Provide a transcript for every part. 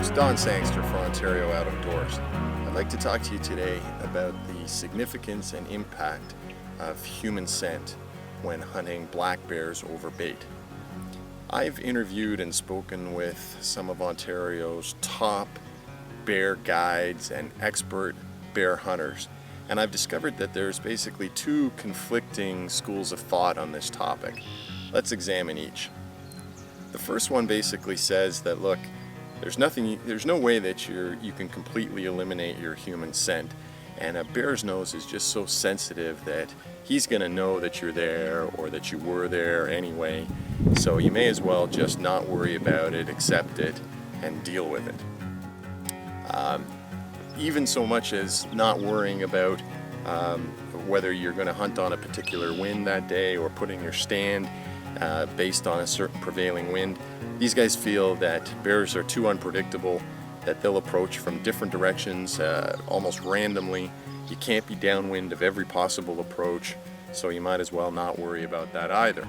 host, Don Sangster for Ontario Out of Doors. I'd like to talk to you today about the significance and impact of human scent when hunting black bears over bait. I've interviewed and spoken with some of Ontario's top bear guides and expert bear hunters, and I've discovered that there's basically two conflicting schools of thought on this topic. Let's examine each. The first one basically says that, look, there's no way that you can completely eliminate your human scent, and a bear's nose is just so sensitive that he's going to know that you're there or that you were there anyway, so you may as well just not worry about it, accept it, and deal with it. Even so much as not worrying about whether you're going to hunt on a particular wind that day or putting your stand based on a certain prevailing wind. These guys feel that bears are too unpredictable, that they'll approach from different directions almost randomly. You can't be downwind of every possible approach, so you might as well not worry about that either.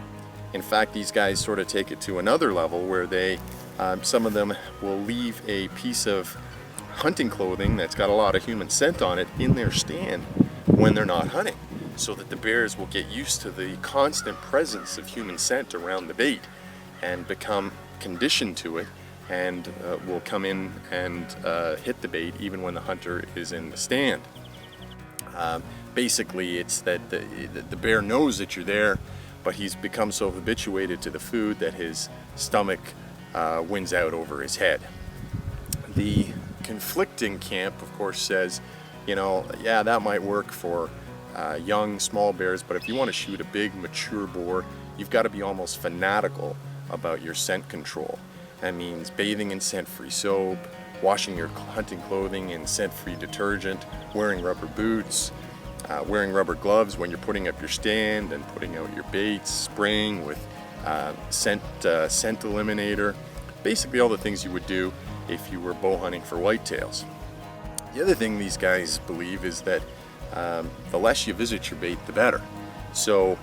In fact, these guys sort of take it to another level where some of them will leave a piece of hunting clothing that's got a lot of human scent on it in their stand when they're not hunting, so that the bears will get used to the constant presence of human scent around the bait and become conditioned to it, and will come in and hit the bait even when the hunter is in the stand. Basically, it's that the bear knows that you're there, but he's become so habituated to the food that his stomach wins out over his head. The conflicting camp, of course, says, yeah, that might work for young, small bears, but if you want to shoot a big, mature boar, you've got to be almost fanatical about your scent control. That means bathing in scent-free soap, washing your hunting clothing in scent-free detergent, wearing rubber boots, wearing rubber gloves when you're putting up your stand and putting out your baits, spraying with scent eliminator, basically all the things you would do if you were bow hunting for whitetails. The other thing these guys believe is that the less you visit your bait, the better. So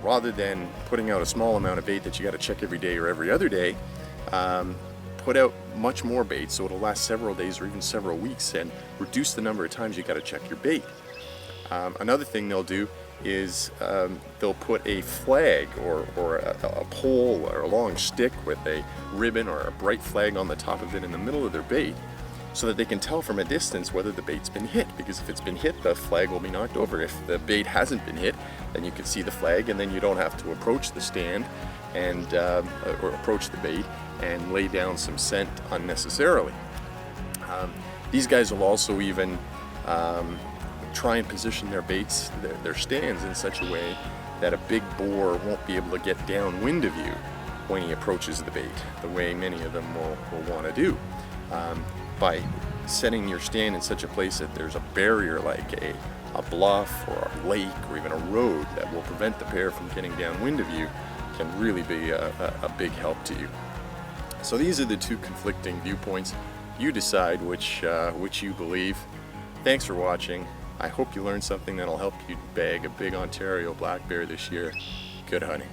rather than putting out a small amount of bait that you got to check every day or every other day, put out much more bait so it'll last several days or even several weeks, and reduce the number of times you got to check your bait. Another thing they'll do is they'll put a flag or a pole or a long stick with a ribbon or a bright flag on the top of it in the middle of their bait, so that they can tell from a distance whether the bait's been hit, because if it's been hit, the flag will be knocked over. If the bait hasn't been hit, then you can see the flag, and then you don't have to approach the stand and or approach the bait and lay down some scent unnecessarily. These guys will also even try and position their baits, their stands, in such a way that a big boar won't be able to get downwind of you when he approaches the bait, the way many of them will want to do. By setting your stand in such a place that there's a barrier, like a bluff or a lake or even a road, that will prevent the bear from getting downwind of you, can really be a big help to you. So these are the two conflicting viewpoints. You decide which you believe. Thanks for watching. I hope you learned something that'll help you bag a big Ontario black bear this year. Good hunting.